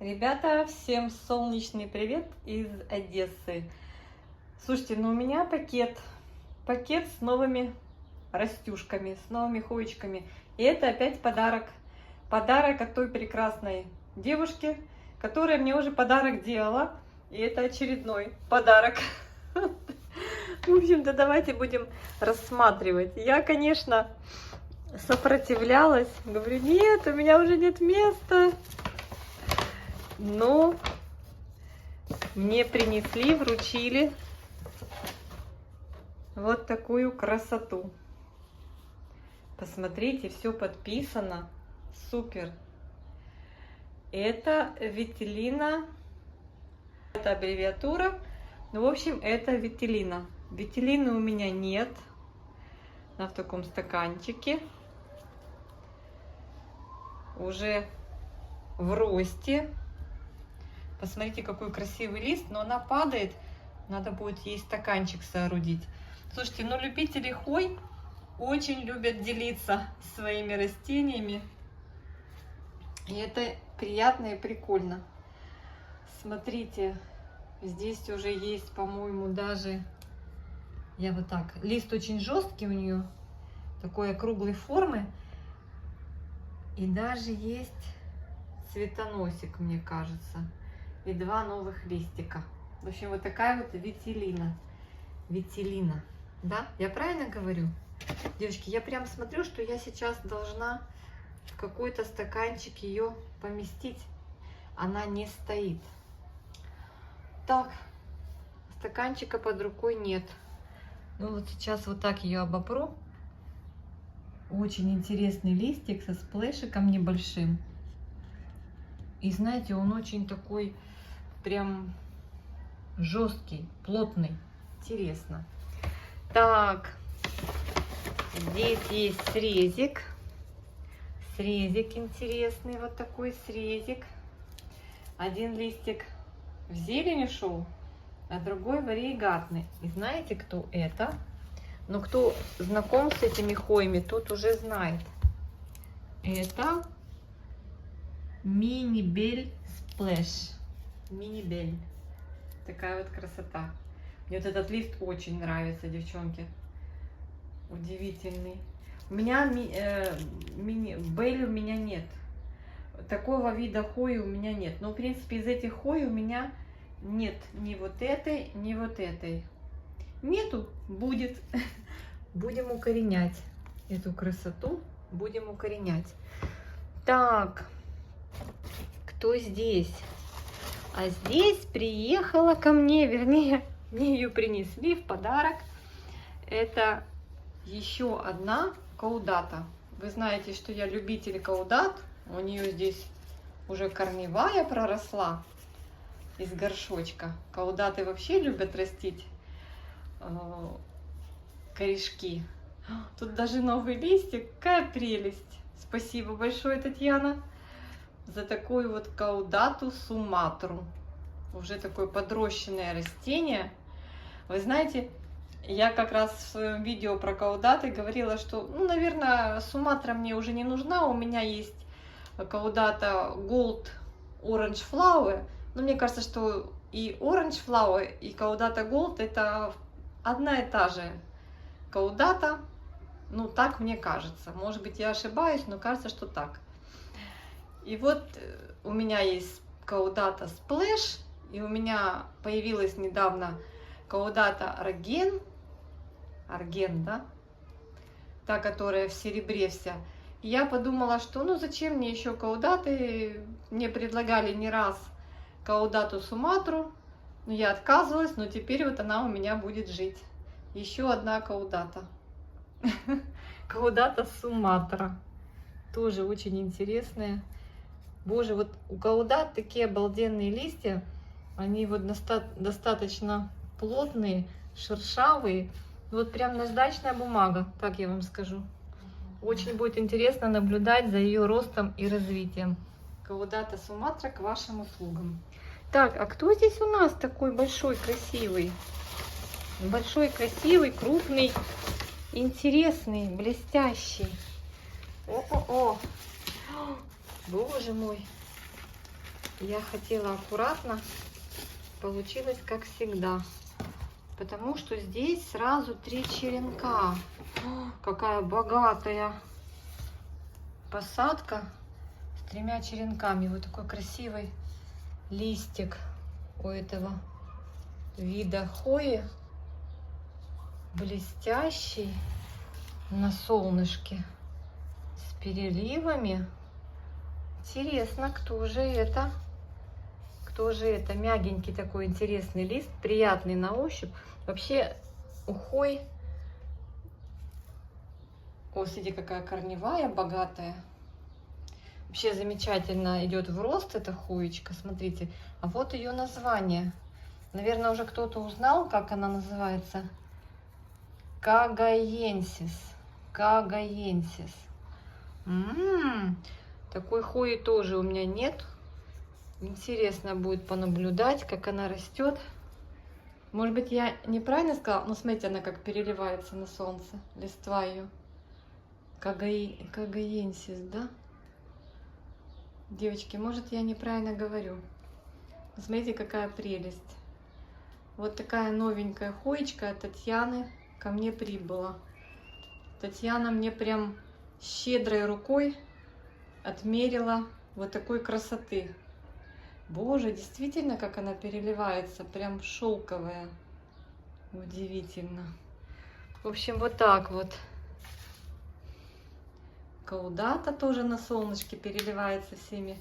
Ребята, всем солнечный привет из Одессы. Слушайте, ну у меня пакет с новыми растюшками, с новыми хуечками. И это опять подарок. Подарок от той прекрасной девушки, которая мне уже подарок делала. И это очередной подарок. В общем-то, давайте будем рассматривать. Я, конечно, сопротивлялась. Говорю, нет, у меня уже нет места. Но мне принесли, вручили вот такую красоту. Посмотрите, все подписано. Супер. Это Вителина. Это аббревиатура. Ну, в общем, это Вителина. Вителины у меня нет. Она в таком стаканчике. Уже в росте. Посмотрите, какой красивый лист, но она падает. Надо будет ей стаканчик соорудить. Слушайте, ну любители хой очень любят делиться своими растениями. И это приятно и прикольно. Смотрите, здесь уже есть, по-моему, даже... Я вот так. Лист очень жесткий у нее. Такой округлой формы. И даже есть цветоносик, мне кажется. И два новых листика. В общем, вот такая вот Вителина. Вителина. Да? Я правильно говорю? Девочки, я прям смотрю, что я сейчас должна в какой-то стаканчик ее поместить. Она не стоит. Так. Стаканчика под рукой нет. Ну вот сейчас вот так ее обопру. Очень интересный листик со сплэшиком небольшим. И знаете, он очень такой прям жесткий, плотный. Интересно. Так, здесь есть срезик. Срезик интересный, вот такой срезик. Один листик в зелень ушел, а другой варигатный. И знаете, кто это? Ну, кто знаком с этими хойми, тот уже знает. Это мини-бель сплэш. Мини-бель. Такая вот красота. Мне вот этот лист очень нравится, девчонки. Удивительный. У меня мини-бель у меня нет. Такого вида хои у меня нет. Но, в принципе, из этих хой у меня нет ни вот этой, ни вот этой. Нету, будет. Будем укоренять эту красоту. Будем укоренять. Так, кто здесь? А здесь приехала ко мне, вернее, мне ее принесли в подарок. Это еще одна каудата. Вы знаете, что я любитель каудат. У нее здесь уже корневая проросла из горшочка. Каудаты вообще любят растить корешки. Тут даже новый листик. Какая прелесть. Спасибо большое, Татьяна, за такую вот каудату суматру. Уже такое подрощенное растение. Вы знаете, я как раз в своем видео про каудаты говорила, что, ну, наверное, суматра мне уже не нужна. У меня есть каудата Gold Orange Flower. Но мне кажется, что и Orange Flower, и каудата Gold это одна и та же каудата. Ну, так мне кажется. Может быть, я ошибаюсь, но кажется, что так. И вот у меня есть каудата Splash, и у меня появилась недавно каудата Арген. Арген, да? Та, которая в серебре вся. И я подумала, что ну зачем мне еще каудаты? Мне предлагали не раз каудату Суматру, но я отказывалась, но теперь вот она у меня будет жить. Еще одна каудата. Каудата Суматра. Тоже очень интересная. Боже, вот у каудат такие обалденные листья. Они вот достаточно плотные, шершавые. Вот прям наждачная бумага, так я вам скажу. Очень будет интересно наблюдать за ее ростом и развитием. Каудата Суматра к вашим услугам. Так, а кто здесь у нас такой большой, красивый? Большой, красивый, крупный, интересный, блестящий. О-о-о! Боже мой! Я хотела аккуратно, получилось как всегда. Потому что здесь сразу 3 черенка. О, какая богатая посадка с 3 черенками. Вот такой красивый листик у этого вида хвои. Блестящий, на солнышке, с переливами. Интересно, кто же это? Кто же это? Мягенький такой интересный лист, приятный на ощупь. Вообще у хвой, о, смотрите, какая корневая богатая. Вообще замечательно идет в рост эта хвоечка, смотрите. А вот ее название. Наверное, уже кто-то узнал, как она называется. Кагаенсис. Кагаенсис. Такой хвои тоже у меня нет. Интересно будет понаблюдать, как она растет. Может быть, я неправильно сказала? Но смотрите, она как переливается на солнце. Листва ее. Кагаенсис, да? Девочки, может, я неправильно говорю. Смотрите, какая прелесть. Вот такая новенькая хвоечка от Татьяны ко мне прибыла. Татьяна мне прям щедрой рукой отмерила вот такой красоты. Боже, действительно, как она переливается, прям шелковая. Удивительно. В общем, вот так вот. Каудата тоже на солнышке переливается всеми.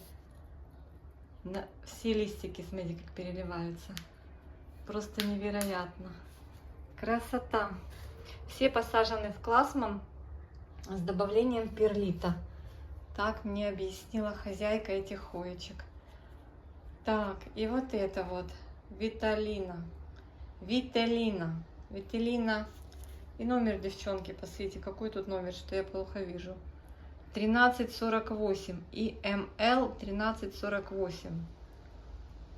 Все листики, смотрите, как переливаются. Просто невероятно. Красота. Все посажены в классман с добавлением перлита. Так мне объяснила хозяйка этих хвоечек. Так, и вот это вот. Виталина. Вителина. Вителина. И номер, девчонки, посмотрите, какой тут номер, что я плохо вижу. 1348. И МЛ 1348.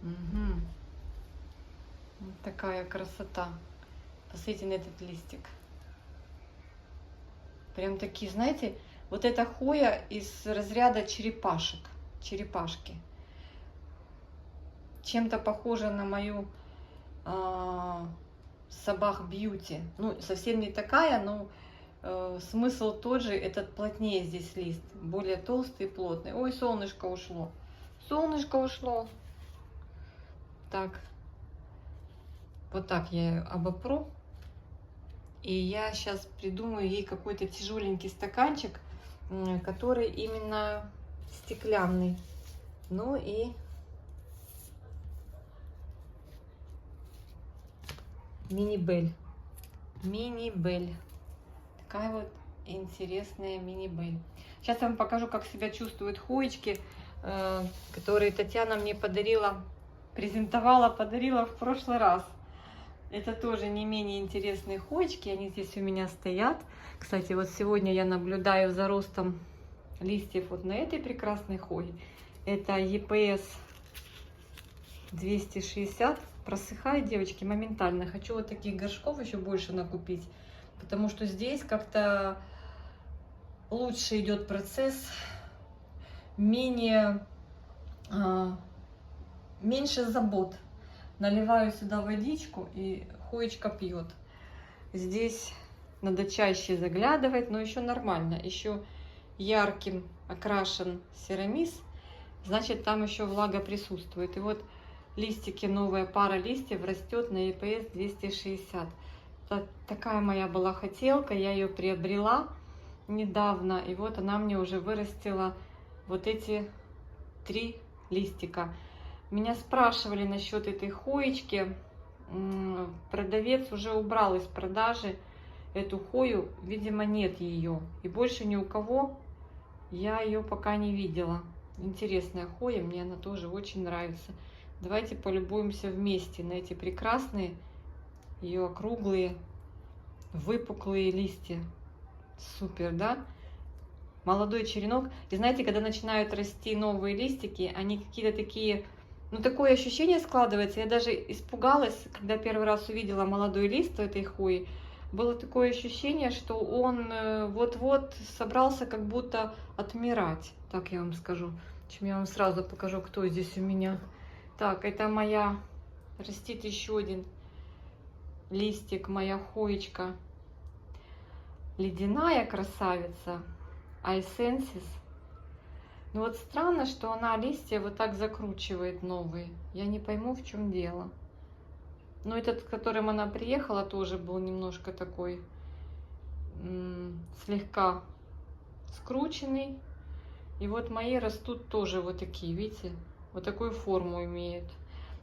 Угу. Вот такая красота. Посмотрите на этот листик. Прям такие, знаете, вот эта хвоя из разряда черепашек. Черепашки. Чем-то похожа на мою Собах Бьюти. Ну, совсем не такая, но смысл тот же. Этот плотнее здесь лист. Более толстый и плотный. Ой, солнышко ушло. Солнышко ушло. Так. Вот так я ее обопру. И я сейчас придумаю ей какой-то тяжеленький стаканчик, который именно стеклянный. Ну и мини-бель. Мини-бель. Такая вот интересная мини-бель. Сейчас я вам покажу, как себя чувствуют хвоечки, которые Татьяна мне подарила, подарила в прошлый раз. Это тоже не менее интересные хвоечки. Они здесь у меня стоят. Кстати, вот сегодня я наблюдаю за ростом листьев вот на этой прекрасной хвое. Это EPS 260. Просыхает, девочки, моментально. Хочу вот таких горшков еще больше накупить. Потому что здесь как-то лучше идет процесс. Меньше забот. Наливаю сюда водичку, и хвоечка пьет. Здесь надо чаще заглядывать, но еще нормально. Еще ярким окрашен серамис, значит, там еще влага присутствует. И вот листики, новая пара листьев растет на EPS 260. Такая моя была хотелка, я ее приобрела недавно, и вот она мне уже вырастила вот эти 3 листика. Меня спрашивали насчет этой хвоечки. Продавец уже убрал из продажи эту хвою. Видимо, нет ее. И больше ни у кого я ее пока не видела. Интересная хвоя, мне она тоже очень нравится. Давайте полюбуемся вместе на эти прекрасные ее округлые, выпуклые листья. Супер, да? Молодой черенок. И знаете, когда начинают расти новые листики, они какие-то такие... Ну, такое ощущение складывается. Я даже испугалась, когда первый раз увидела молодой лист у этой хвои. Было такое ощущение, что он вот-вот собрался как будто отмирать. Так я вам скажу. Чем я вам сразу покажу, кто здесь у меня. Так, это моя, растит еще один листик, моя хоечка. Ледяная красавица, Айсенсис. Ну вот странно, что она листья вот так закручивает новые. Я не пойму, в чем дело. Но этот, к которым она приехала, тоже был немножко такой слегка скрученный. И вот мои растут тоже вот такие, видите, вот такую форму имеют.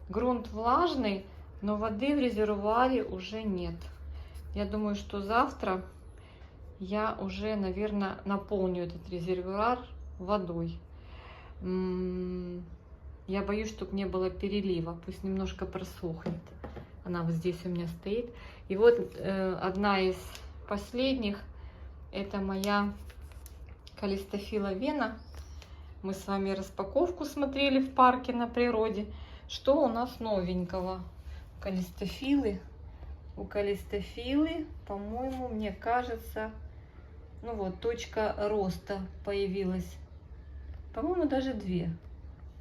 Грунт влажный, но воды в резервуаре уже нет. Я думаю, что завтра я уже, наверное, наполню этот резервуар водой. Я боюсь, чтобы не было перелива, пусть немножко просохнет. Она вот здесь у меня стоит. И вот одна из последних, это моя Калистофила Вена. Мы с вами распаковку смотрели в парке на природе. Что у нас новенького? Калистофилы. У Калистофилы, по-моему, мне кажется, ну вот, точка роста появилась. По-моему, даже две.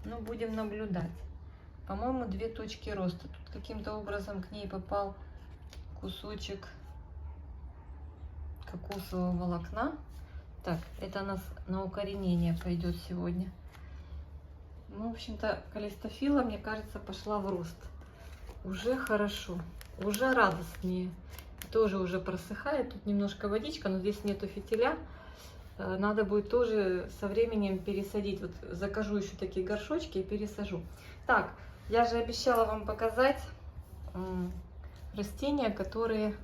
Ну, будем наблюдать. По-моему, 2 точки роста. Тут каким-то образом к ней попал кусочек кокосового волокна. Так, это у нас на укоренение пойдет сегодня. Ну, в общем-то, Калистофила, мне кажется, пошла в рост. Уже хорошо, уже радостнее. Тоже уже просыхает. Тут немножко водичка, но здесь нету фитиля. Надо будет тоже со временем пересадить. Вот закажу еще такие горшочки и пересажу. Так, я же обещала вам показать растения, которые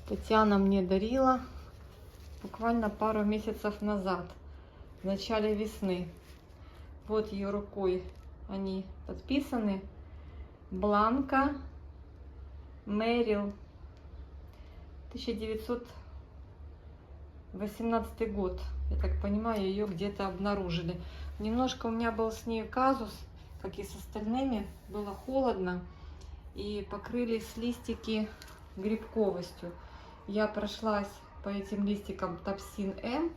Татьяна мне дарила буквально пару месяцев назад, в начале весны. Вот ее рукой они подписаны. Бланка Мэрил, 1918 год. Я так понимаю, ее где-то обнаружили. Немножко у меня был с ней казус, как и с остальными. Было холодно и покрылись листики грибковостью. Я прошлась по этим листикам Топсин М,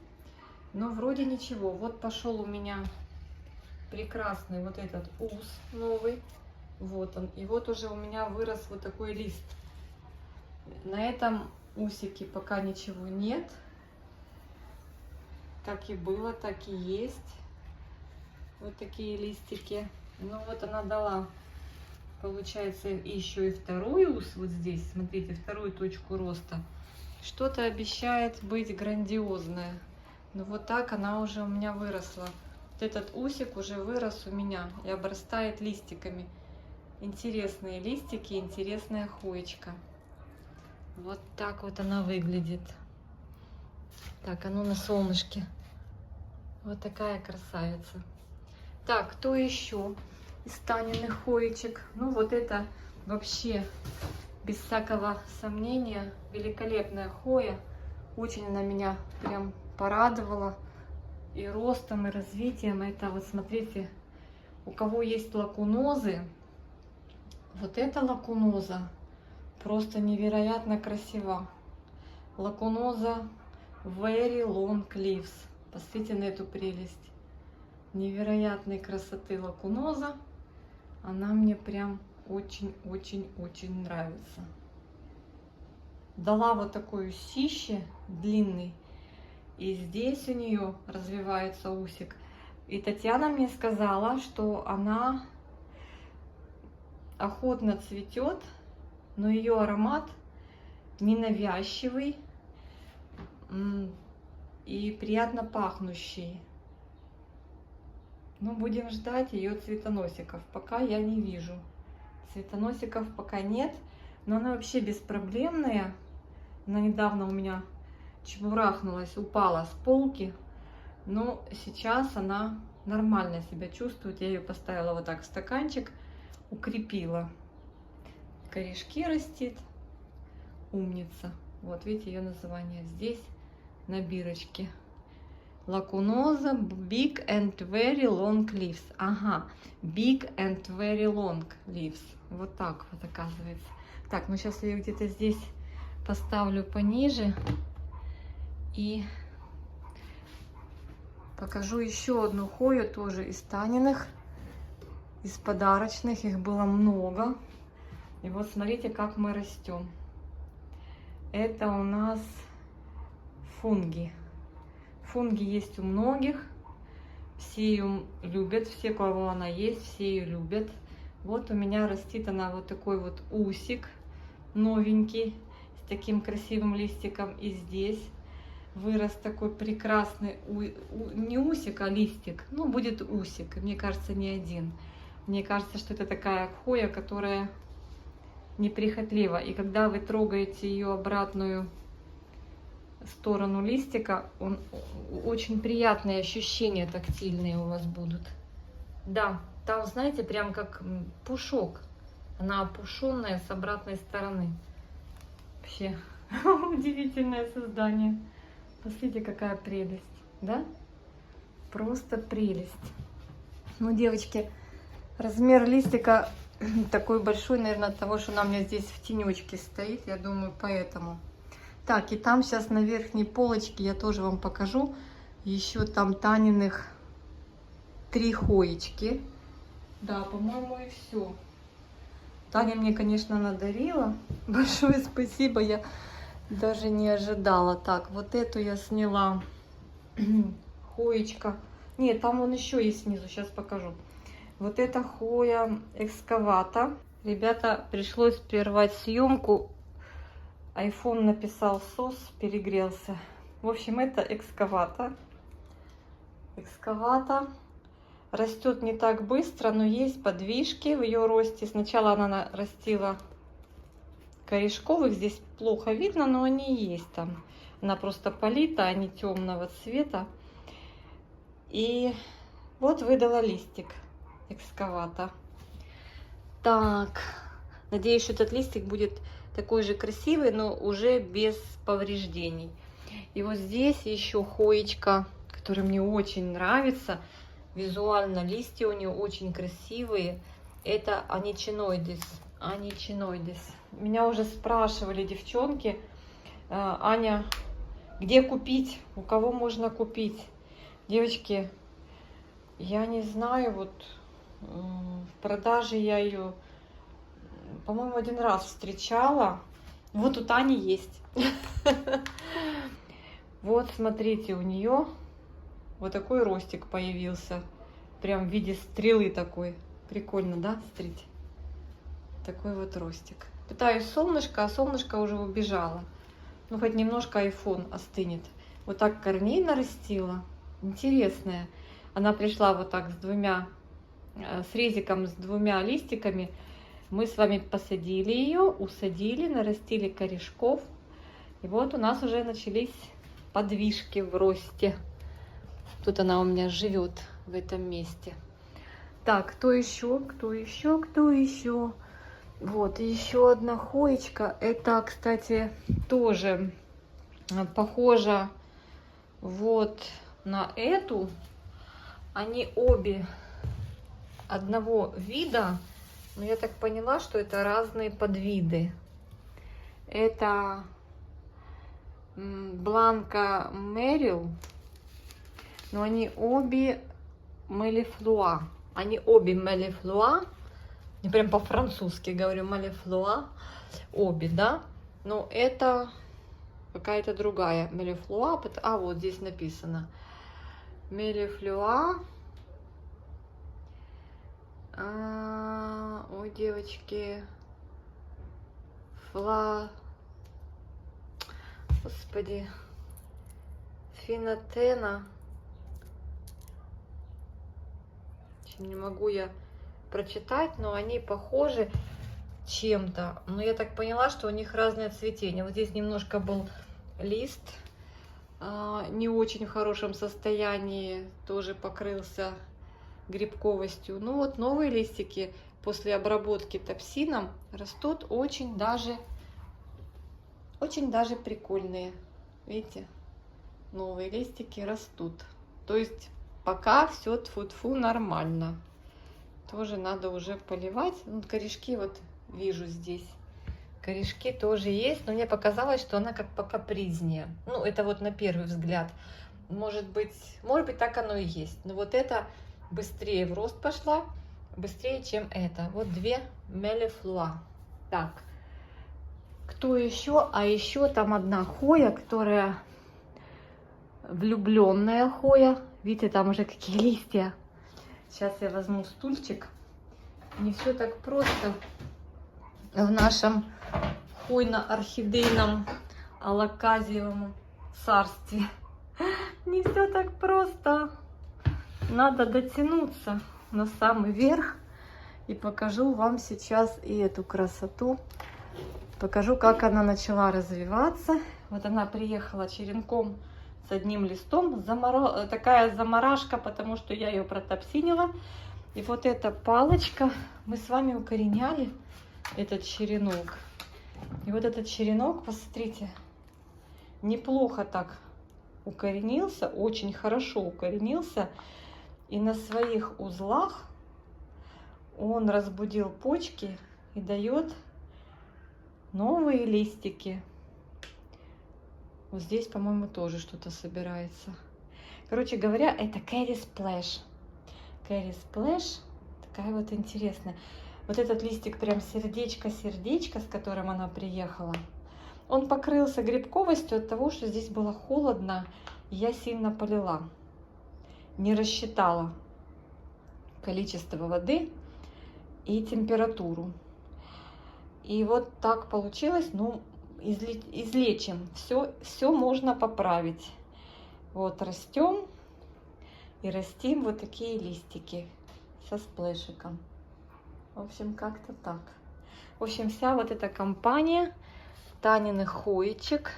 но вроде ничего. Вот пошел у меня прекрасный вот этот ус новый. Вот он. И вот уже у меня вырос вот такой лист. На этом усике пока ничего нет. Как и было, так и есть. Вот такие листики. Ну вот она дала, получается, еще и второй ус вот здесь. Смотрите, вторую точку роста. Что-то обещает быть грандиозное. Но вот так она уже у меня выросла. Вот этот усик уже вырос у меня и обрастает листиками. Интересные листики, интересная хоечка. Вот так вот она выглядит. Так, оно на солнышке. Вот такая красавица. Так, кто еще из Таниных хоечек? Ну вот это вообще, без всякого сомнения, великолепная хоя. Очень она меня прям порадовала и ростом, и развитием. Это вот смотрите, у кого есть лакунозы, вот эта лакуноза просто невероятно красива. Лакуноза Very Long Leaves. Посмотрите на эту прелесть. Невероятной красоты лакуноза. Она мне прям очень-очень-очень нравится. Дала вот такой усище длинный. И здесь у нее развивается усик. И Татьяна мне сказала, что она охотно цветет, но ее аромат ненавязчивый и приятно пахнущий. Ну, будем ждать ее цветоносиков. Пока я не вижу. Цветоносиков пока нет, но она вообще беспроблемная. Она недавно у меня чебурахнулась, упала с полки, но сейчас она нормально себя чувствует. Я ее поставила вот так в стаканчик, укрепила. Корешки растит. Умница. Вот видите ее название здесь на бирочке. Лакуноза Big and Very Long Leaves. Ага, Big and Very Long Leaves. Вот так вот оказывается. Так, ну сейчас я ее где-то здесь поставлю пониже. И Покажу еще одну хою, тоже из Таниных, из подарочных. Их было много. И вот смотрите, как мы растем. Это у нас фунги. Фунги есть у многих. Все ее любят, все, у кого она есть, все ее любят. Вот у меня растит она вот такой вот усик новенький, с таким красивым листиком. И здесь вырос такой прекрасный, не усик, а листик. Ну, будет усик, мне кажется, не один. Мне кажется, что это такая хоя, которая неприхотлива. И когда вы трогаете ее обратную сторону листика, очень приятные ощущения тактильные у вас будут. Да, там, знаете, прям как пушок. Она опушенная с обратной стороны. Вообще удивительное создание. Посмотрите, какая прелесть, да? Просто прелесть. Ну, девочки, размер листика такой большой, наверное, от того, что она у меня здесь в тенечке стоит. Я думаю, поэтому. Так, и там сейчас на верхней полочке я тоже вам покажу. Еще там Таниных 3 хоечки. Да, по-моему, и все. Таня мне, конечно, надарила. Большое спасибо, я даже не ожидала. Так, вот эту я сняла. Хоечка. Нет, там вон еще есть снизу, сейчас покажу. Вот это хоя экскавата. Ребята, пришлось прервать съемку. iPhone написал СОС, перегрелся. В общем, это экскавата. Экскавата. Растет не так быстро, но есть подвижки в ее росте. Сначала она растила корешковых, здесь плохо видно, но они есть там. Она просто полита, они темного цвета. И вот выдала листик экскавата. Так, надеюсь, что этот листик будет такой же красивый, но уже без повреждений. И вот здесь еще хоечка, которая мне очень нравится. Визуально листья у нее очень красивые. Это Аnicinoides. Anicinoides. Меня уже спрашивали девчонки: Аня, где купить? У кого можно купить? Девочки, я не знаю, вот в продаже я ее, по-моему, один раз встречала. Вот у Тани есть. Вот, смотрите, у нее вот такой ростик появился. Прям в виде стрелы такой. Прикольно, да? Смотрите. Такой вот ростик. Пытаюсь солнышко, а солнышко уже убежало. Ну, хоть немножко iPhone остынет. Вот так корней нарастила. Интересная. Она пришла вот так с резиком, с 2 листиками. Мы с вами посадили ее, усадили, нарастили корешков. И вот у нас уже начались подвижки в росте. Тут она у меня живет в этом месте. Так, кто еще? Кто еще? Кто еще? Вот, еще одна хоечка. Это, кстати, тоже похожа вот на эту. Они обе одного вида, но я так поняла, что это разные подвиды. Это Бланка Мерил, но они обе Мелифлуа. Они обе Мелифлуа. Я прям по-французски говорю Мелифлуа. Обе, да? Но это какая-то другая Мелифлуа. А, вот здесь написано. Мелифлуа. Ой, девочки. Господи. Финотена. Не могу я прочитать, но они похожи чем-то. Но я так поняла, что у них разное цветение. Вот здесь немножко был лист не очень в хорошем состоянии, тоже покрылся грибковостью. Ну вот новые листики после обработки топсином растут очень даже прикольные. Видите, новые листики растут. То есть пока все тфу-тфу нормально. Тоже надо уже поливать. Ну, корешки вот вижу здесь. Корешки тоже есть, но мне показалось, что она как покапризнее. Ну, это вот на первый взгляд. может быть, так оно и есть. Но вот это быстрее в рост пошла, быстрее, чем это. Вот две Мелифлуа. Так, кто еще? А еще там одна Хоя, которая влюбленная Хоя. Видите, там уже какие листья. Сейчас я возьму стульчик. Не все так просто в нашем хвойно-орхидейном алаказиевом царстве. Не все так просто. Надо дотянуться на самый верх. И покажу вам сейчас и эту красоту. Покажу, как она начала развиваться. Вот она приехала черенком с одним листом. Такая заморашка, потому что я ее протопсинила. И вот эта палочка, мы с вами укореняли этот черенок. И вот этот черенок, посмотрите, неплохо так укоренился, очень хорошо укоренился. И на своих узлах он разбудил почки и дает новые листики. Вот здесь, по-моему, тоже что-то собирается. Короче говоря, это Кэрри Сплэш. Кэрри Сплэш, такая вот интересная. Вот этот листик прям сердечко-сердечко, с которым она приехала. Он покрылся грибковостью от того, что здесь было холодно, и я сильно полила. Не рассчитала количество воды и температуру. И вот так получилось. Ну, излечим. Все можно поправить. Вот растем и растим вот такие листики со сплэшиком. В общем, как-то так. В общем, вся вот эта компания Таниных хоечек,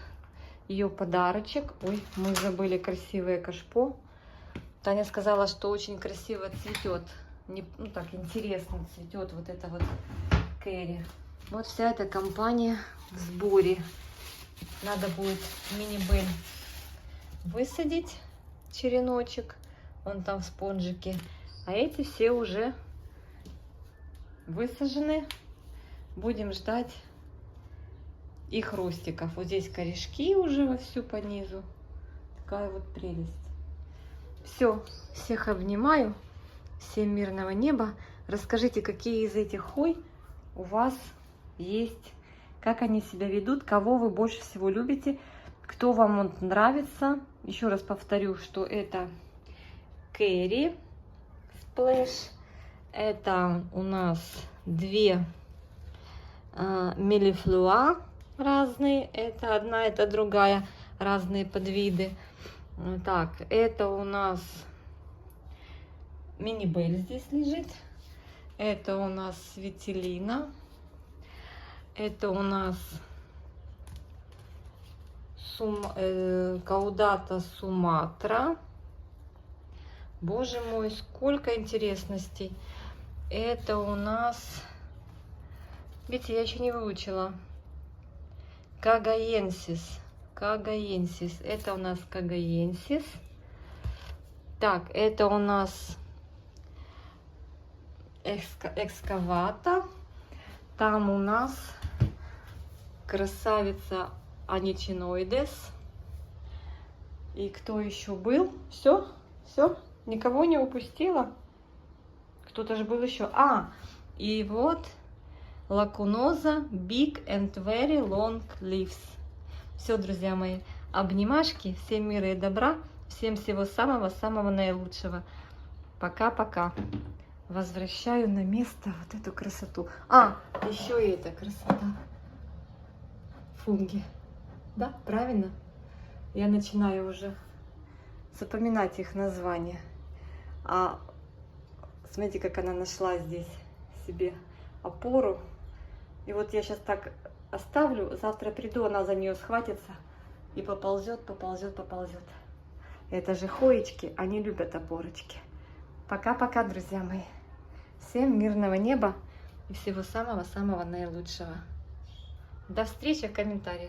ее подарочек. Ой, мы забыли красивое кашпо. Таня сказала, что очень красиво цветет. Ну так, интересно цветет вот это вот Кэрри. Вот вся эта компания в сборе. Надо будет мини-бель высадить, череночек. Он там в спонжике. А эти все уже высажены. Будем ждать их ростиков. Вот здесь корешки уже вовсю по низу. Такая вот прелесть. Все, всех обнимаю. Всем мирного неба. Расскажите, какие из этих хой у вас есть, как они себя ведут, кого вы больше всего любите, кто вам он нравится. Еще раз повторю, что это Кэрри Сплэш. Это у нас две Мелифлуа разные. Это одна, это другая. Разные подвиды. Так, это у нас мини-бель здесь лежит. Это у нас Светелина. Это у нас Каудата Суматра. Боже мой, сколько интересностей. Это у нас, видите, я еще не выучила. Кагаенсис. Кагаенсис. Это у нас Кагаенсис. Так, это у нас Экскавата. Там у нас красавица Аничиноидес. И кто еще был? Все? Никого не упустила? Кто-то же был еще. И вот Лакуноза Big and Very Long Leaves. Все, друзья мои, обнимашки. Всем мира и добра. Всем всего самого-самого наилучшего. Пока-пока. Возвращаю на место вот эту красоту. Еще и эта красота. Фунги. Да, правильно? Я начинаю уже запоминать их названия. Смотрите, как она нашла здесь себе опору. И вот я сейчас так оставлю. Завтра приду, она за нее схватится и поползет. Это же хоечки, они любят опорочки. Пока-пока, друзья мои. Всем мирного неба и всего самого-самого наилучшего. До встречи в комментариях.